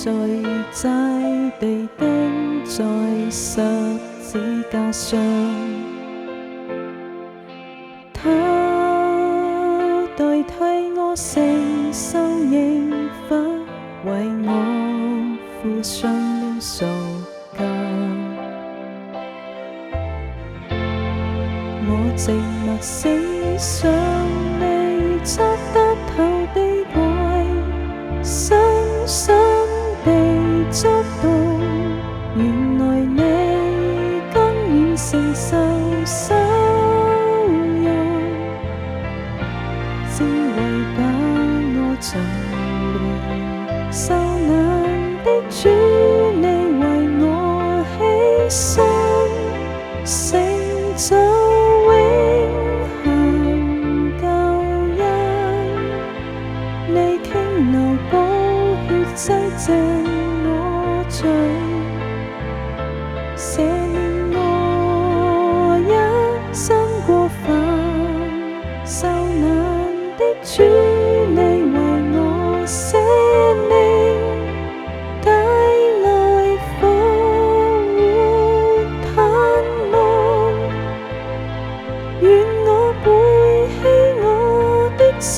罪債被釘在十字架上，他代替我承受刑罰，為我付上了贖價。我寂寞死上未測得透的愛，深深地觸動，原來你甘願承受羞辱，只為把我從亂受難的主，你為我犧牲，成就永恆救恩。你傾流寶血洗淨我罪，赦免我一生過犯，受難的主，你為我捨命，帶來復活盼望。願我背起我的十